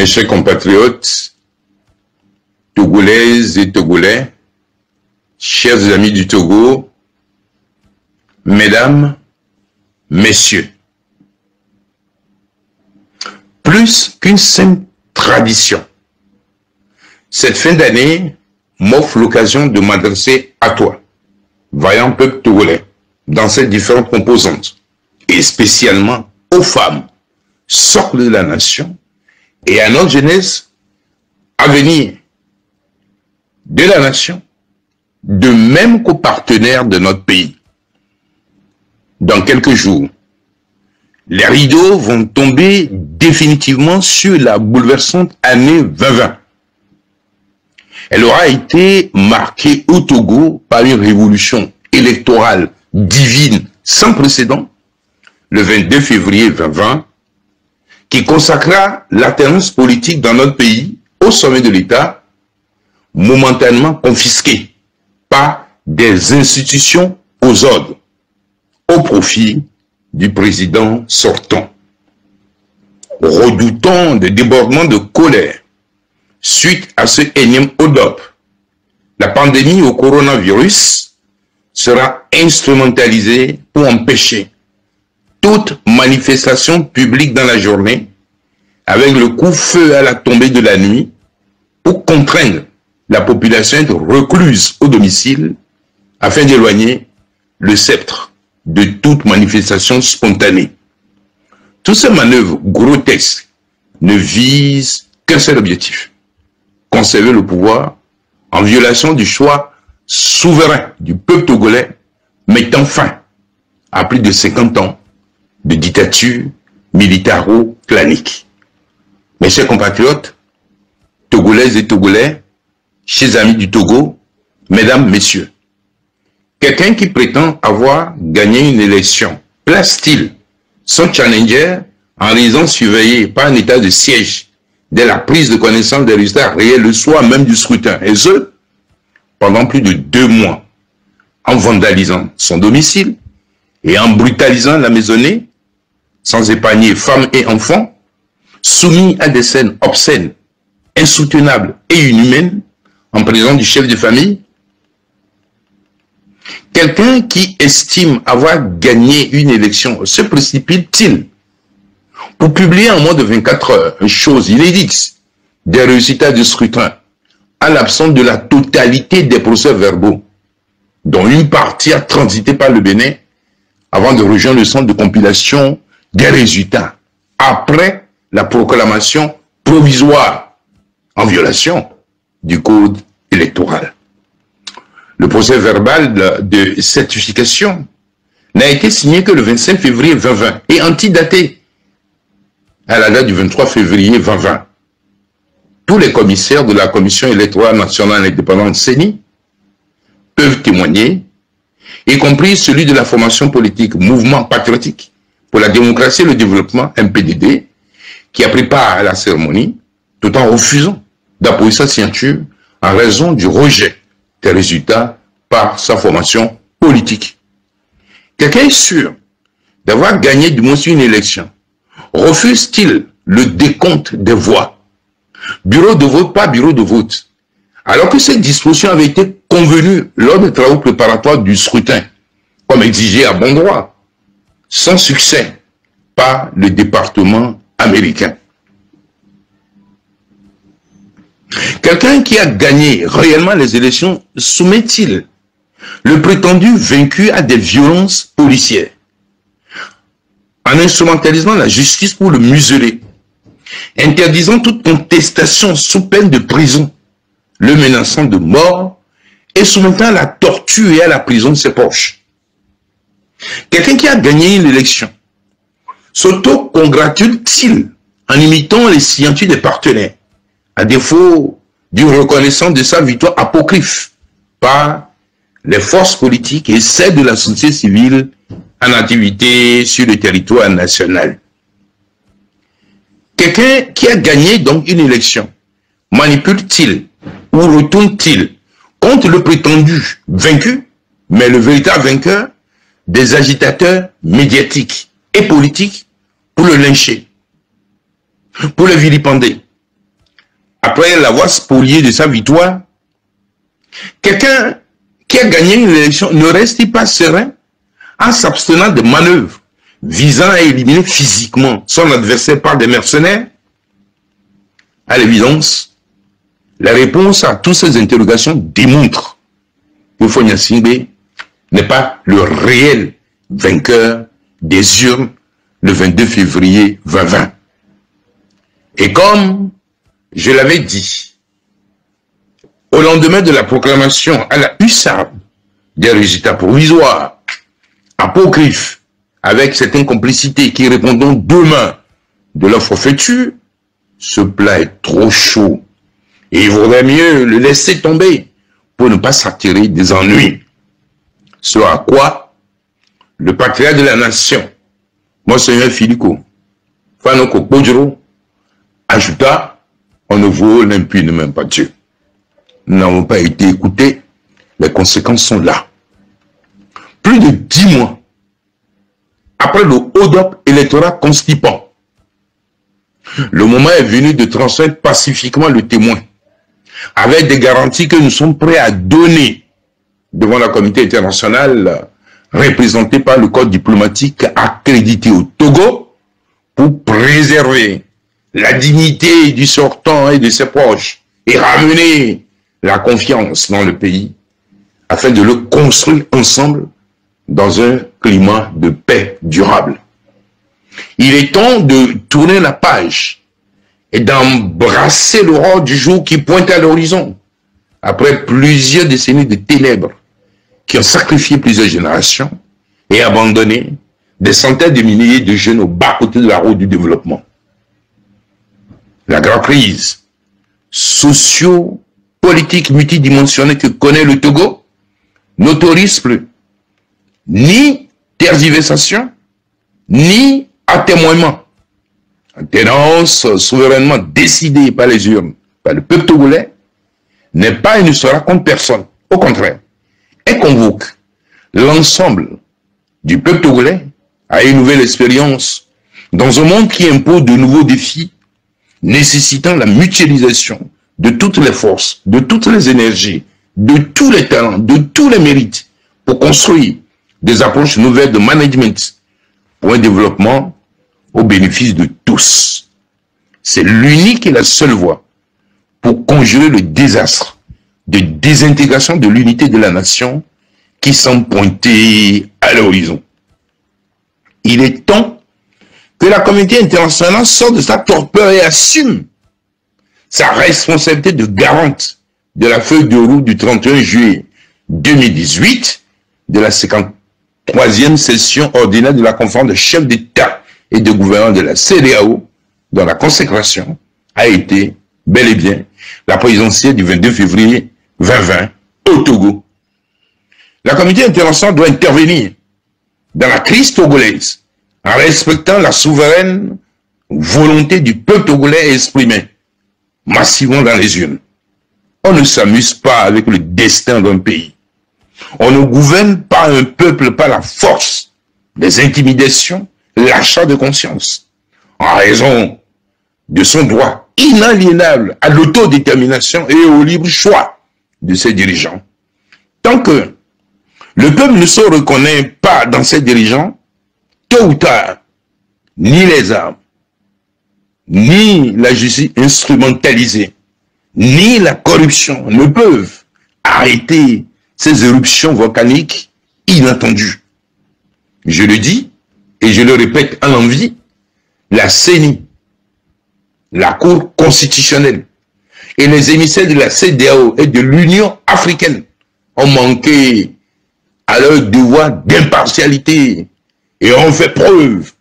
Mes chers compatriotes, Togolaises et Togolais, chers amis du Togo, mesdames, messieurs, plus qu'une simple tradition, cette fin d'année m'offre l'occasion de m'adresser à toi, vaillant peuple togolais, dans ses différentes composantes, et spécialement aux femmes, socle de la nation, et à notre jeunesse, avenir de la nation, de même qu'aux partenaires de notre pays. Dans quelques jours, les rideaux vont tomber définitivement sur la bouleversante année 2020. Elle aura été marquée au Togo par une révolution électorale divine sans précédent, le 22 février 2020, qui consacra l'alternance politique dans notre pays au sommet de l'État, momentanément confisquée par des institutions aux ordres, au profit du président sortant. Redoutant des débordements de colère suite à ce énième hold-up, la pandémie au coronavirus sera instrumentalisée pour empêcher toute manifestation publique dans la journée, avec le coup-feu à la tombée de la nuit, pour contraindre la population à être recluse au domicile, afin d'éloigner le sceptre de toute manifestation spontanée. Toutes ces manœuvres grotesques ne visent qu'un seul objectif: conserver le pouvoir en violation du choix souverain du peuple togolais, mettant fin à plus de 50 ans de dictature militaro-clanique. Mes chers compatriotes, Togolaises et Togolais, chers amis du Togo, mesdames, messieurs, quelqu'un qui prétend avoir gagné une élection place-t-il son challenger en raison surveillé par un état de siège dès la prise de connaissance des résultats réels le soir même du scrutin, et ce, pendant plus de 2 mois, en vandalisant son domicile et en brutalisant la maisonnée, sans épargner femmes et enfants, soumis à des scènes obscènes, insoutenables et inhumaines, en présence du chef de famille? Quelqu'un qui estime avoir gagné une élection se précipite-t-il pour publier en moins de 24 heures, chose inédite, des résultats du scrutin, à l'absence de la totalité des procès-verbaux, dont une partie a transité par le Bénin, avant de rejoindre le centre de compilation des résultats, après la proclamation provisoire en violation du code électoral? Le procès verbal de certification n'a été signé que le 25 février 2020 et antidaté à la date du 23 février 2020. Tous les commissaires de la Commission électorale nationale indépendante CENI peuvent témoigner, y compris celui de la formation politique Mouvement patriotique pour la démocratie et le développement, MPDD, qui a pris part à la cérémonie, tout en refusant d'appuyer sa signature en raison du rejet des résultats par sa formation politique. Quelqu'un est sûr d'avoir gagné du moins une élection. Refuse-t-il le décompte des voix? Bureau de vote par bureau de vote. Alors que cette disposition avait été convenue lors des travaux préparatoires du scrutin, comme exigé à bon droit, sans succès par le département américain. Quelqu'un qui a gagné réellement les élections soumet-il le prétendu vaincu à des violences policières, en instrumentalisant la justice pour le museler, interdisant toute contestation sous peine de prison, le menaçant de mort et soumettant à la torture et à la prison de ses proches? Quelqu'un qui a gagné une élection s'auto-congratule-t-il en imitant les signatures des partenaires, à défaut d'une reconnaissance de sa victoire apocryphe par les forces politiques et celles de la société civile en activité sur le territoire national? Quelqu'un qui a gagné donc une élection manipule-t-il ou retourne-t-il contre le prétendu vaincu, mais le véritable vainqueur, des agitateurs médiatiques et politiques pour le lyncher, pour le vilipender, après l'avoir spolié de sa victoire, quelqu'un qui a gagné une élection ne reste pas serein en s'abstenant de manœuvres visant à éliminer physiquement son adversaire par des mercenaires? À l'évidence, la réponse à toutes ces interrogations démontre que Fonia Singbe n'est pas le réel vainqueur des urnes le 22 février 2020. Et comme je l'avais dit, au lendemain de la proclamation à la hussarde des résultats provisoires, apocryphes, avec certaines complicités qui répondront demain de leur forfaiture, ce plat est trop chaud et il vaudrait mieux le laisser tomber pour ne pas s'attirer des ennuis. Ce à quoi le patriarche de la nation, Monseigneur Filiko Fanoko Bodjoro, ajouta: on ne vole impunément pas Dieu. Nous n'avons pas été écoutés, les conséquences sont là. Plus de 10 mois après le hold-up électoral constipant, le moment est venu de transmettre pacifiquement le témoin, avec des garanties que nous sommes prêts à donner devant la communauté internationale représentée par le corps diplomatique accrédité au Togo pour préserver la dignité du sortant et de ses proches et ramener la confiance dans le pays afin de le construire ensemble dans un climat de paix durable. Il est temps de tourner la page et d'embrasser l'aurore du jour qui pointe à l'horizon après plusieurs décennies de ténèbres qui ont sacrifié plusieurs générations et abandonné des centaines de milliers de jeunes au bas-côté de la route du développement. La grande crise socio-politique multidimensionnelle que connaît le Togo n'autorise plus ni tergiversation, ni atémoiement. En tenance souverainement décidée par les urnes, par le peuple togolais, n'est pas et ne sera contre personne. Au contraire, elle convoque l'ensemble du peuple togolais à une nouvelle expérience dans un monde qui impose de nouveaux défis nécessitant la mutualisation de toutes les forces, de toutes les énergies, de tous les talents, de tous les mérites pour construire des approches nouvelles de management pour un développement au bénéfice de tous. C'est l'unique et la seule voie pour conjurer le désastre de désintégration de l'unité de la nation qui semble pointer à l'horizon. Il est temps que la communauté internationale sorte de sa torpeur et assume sa responsabilité de garante de la feuille de route du 31 juillet 2018 de la 53e session ordinaire de la conférence de chefs d'État et de gouvernement de la CEDEAO, dont la consécration a été bel et bien la présidentielle du 22 février 2020 au Togo. La communauté internationale doit intervenir dans la crise togolaise en respectant la souveraine volonté du peuple togolais exprimée massivement dans les urnes. On ne s'amuse pas avec le destin d'un pays. On ne gouverne pas un peuple par la force des intimidations, l'achat de conscience, en raison de son droit inaliénable à l'autodétermination et au libre choix de ses dirigeants. Tant que le peuple ne se reconnaît pas dans ses dirigeants, tôt ou tard, ni les armes, ni la justice instrumentalisée, ni la corruption ne peuvent arrêter ces éruptions volcaniques inattendues. Je le dis et je le répète à l'envi, la CENI, la Cour constitutionnelle et les émissaires de la CEDEAO et de l'Union africaine ont manqué à leur devoir d'impartialité et ont fait preuve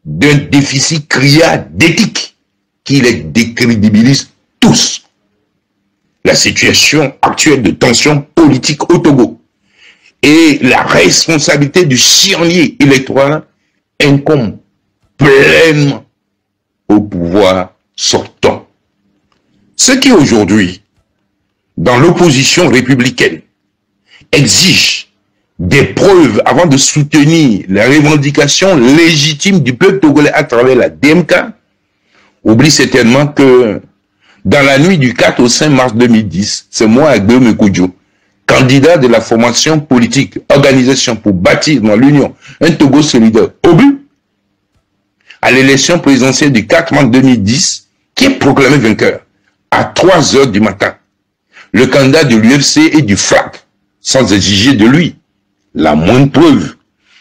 d'un déficit criard d'éthique qui les décrédibilise tous. La situation actuelle de tension politique au Togo et la responsabilité du charnier électoral incombe pleinement au pouvoir sortant. Ce qui aujourd'hui, dans l'opposition républicaine, exige des preuves avant de soutenir les revendications légitimes du peuple togolais à travers la DMK, oublie certainement que Dans la nuit du 4 au 5 mars 2010, c'est moi, Agbeome Koudjo, candidat de la formation politique, organisation pour bâtir dans l'Union un Togo solidaire au but, à l'élection présidentielle du 4 mars 2010, qui est proclamé vainqueur à 3 heures du matin. Le candidat de l'UFC et du FRAC, sans exiger de lui la moindre preuve,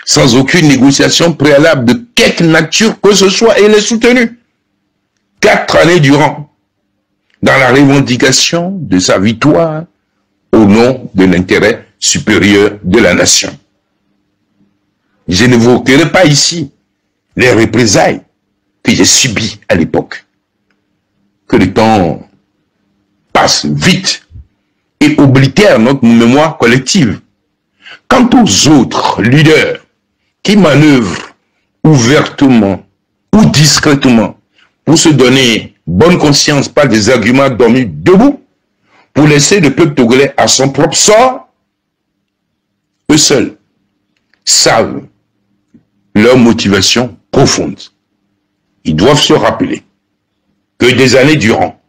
sans aucune négociation préalable de quelque nature que ce soit, et il est soutenu 4 années durant dans la revendication de sa victoire au nom de l'intérêt supérieur de la nation. Je n'évoquerai pas ici les représailles que j'ai subies à l'époque. Que le temps passe vite et oblitère notre mémoire collective. Quant aux autres leaders qui manœuvrent ouvertement ou discrètement pour se donner bonne conscience par des arguments dormis debout, pour laisser le peuple togolais à son propre sort, eux seuls savent leur motivation profonde. Ils doivent se rappeler que des années durant,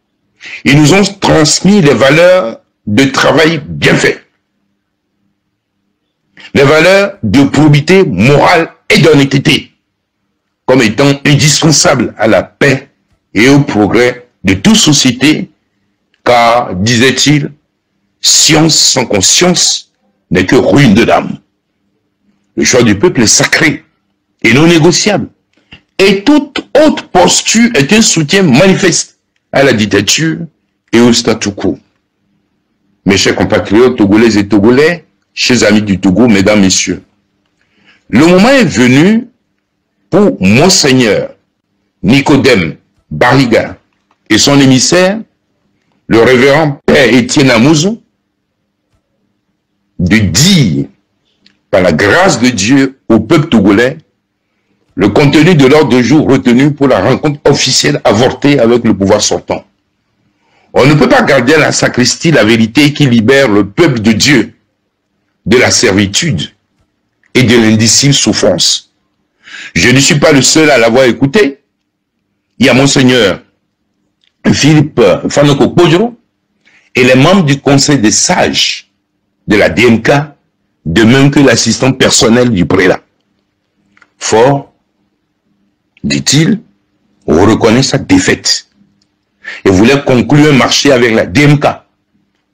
ils nous ont transmis les valeurs de travail bien fait, les valeurs de probité morale et d'honnêteté, comme étant indispensables à la paix et au progrès de toute société, car, disait-il, science sans conscience n'est que ruine de l'âme. Le choix du peuple est sacré et non négociable, et toute autre posture est un soutien manifeste à la dictature et au statu quo. Mes chers compatriotes togolais et togolais, chers amis du Togo, mesdames, messieurs, le moment est venu pour Monseigneur Nicodème Bariga et son émissaire, le révérend Père Étienne Amouzou, de dire, par la grâce de Dieu, au peuple togolais, le contenu de l'ordre du jour retenu pour la rencontre officielle avortée avec le pouvoir sortant. On ne peut pas garder à la sacristie la vérité qui libère le peuple de Dieu de la servitude et de l'indicible souffrance. Je ne suis pas le seul à l'avoir écouté. Il y a Monseigneur Philippe Fanoko Kodjo et les membres du conseil des sages de la DMK, de même que l'assistant personnel du prélat. Fort, dit-il, reconnaît sa défaite et voulait conclure un marché avec la DMK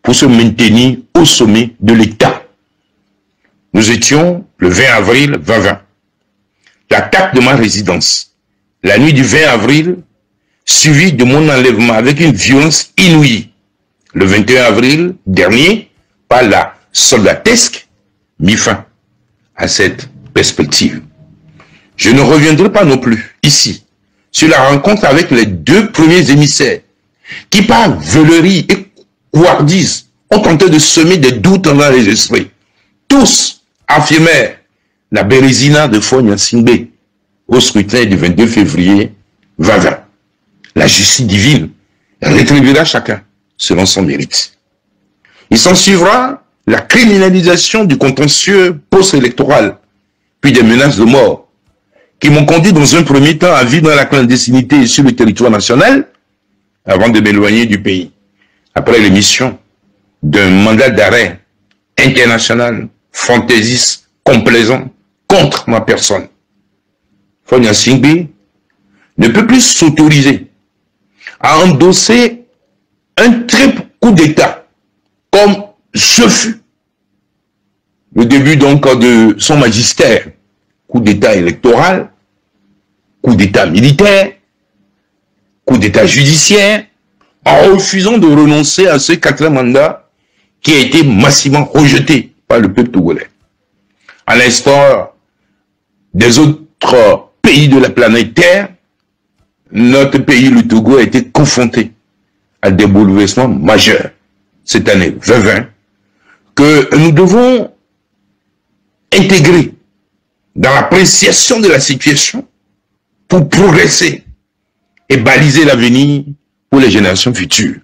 pour se maintenir au sommet de l'État. Nous étions le 20 avril 2020. L'attaque de ma résidence, la nuit du 20 avril, suivie de mon enlèvement avec une violence inouïe, le 21 avril dernier, par la soldatesque, mit fin à cette perspective. Je ne reviendrai pas non plus ici sur la rencontre avec les 2 premiers émissaires qui, par veulerie et couardise, ont tenté de semer des doutes dans les esprits. Tous affirmèrent la bérésina de Fogna Singbe au scrutin du 22 février 2020. La justice divine rétribuera chacun selon son mérite. Il s'en suivra la criminalisation du contentieux post-électoral, puis des menaces de mort, qui m'ont conduit dans un premier temps à vivre dans la clandestinité sur le territoire national, avant de m'éloigner du pays, après l'émission d'un mandat d'arrêt international, fantaisiste, complaisant, contre ma personne. Fogna Singbe ne peut plus s'autoriser à endosser un triple coup d'État, comme ce fut le début donc de son magistère. Coup d'État électoral, coup d'État militaire, coup d'État judiciaire, en refusant de renoncer à ce 4e mandat qui a été massivement rejeté par le peuple togolais. À l'instar des autres pays de la planète Terre, notre pays, le Togo, a été confronté à des bouleversements majeurs cette année 2020 que nous devons intégrer dans l'appréciation de la situation pour progresser et baliser l'avenir pour les générations futures.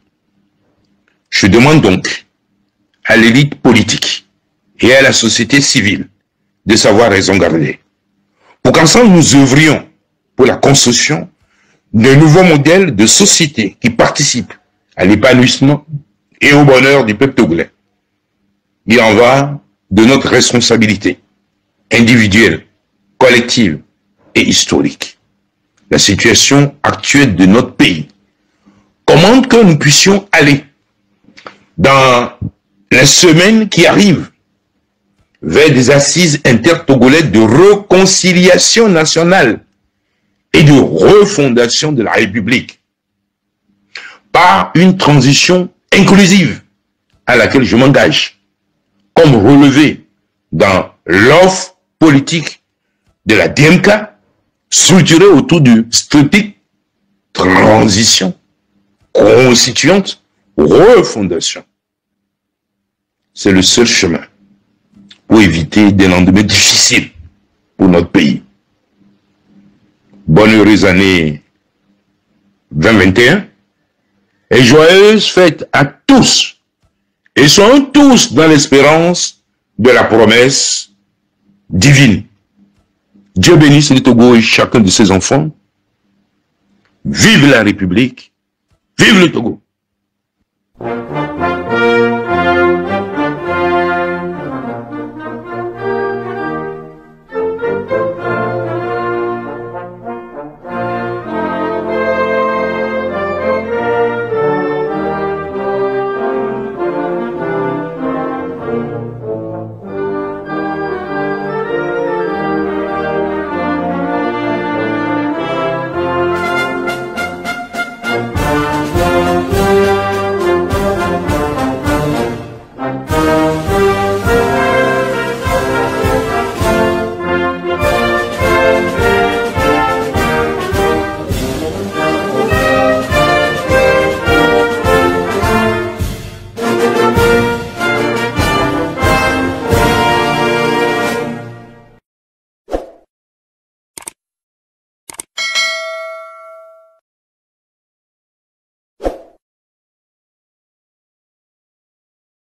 Je demande donc à l'élite politique et à la société civile de savoir raison garder, pour qu'ensemble nous œuvrions pour la construction d'un nouveau modèle de société qui participe à l'épanouissement et au bonheur du peuple togolais. Il en va de notre responsabilité individuelle, collective et historique. La situation actuelle de notre pays commande que nous puissions aller dans les semaines qui arrivent vers des assises intertogolaises de réconciliation nationale et de refondation de la République par une transition inclusive à laquelle je m'engage, comme relevé dans l'offre politique de la DMK, structurée autour du stratégique transition constituante refondation. C'est le seul chemin pour éviter des lendemains difficiles pour notre pays. Bonne heureuse année 2021 et joyeuse fête à tous. Et soyons tous dans l'espérance de la promesse divine. Dieu bénisse le Togo et chacun de ses enfants. Vive la République, vive le Togo.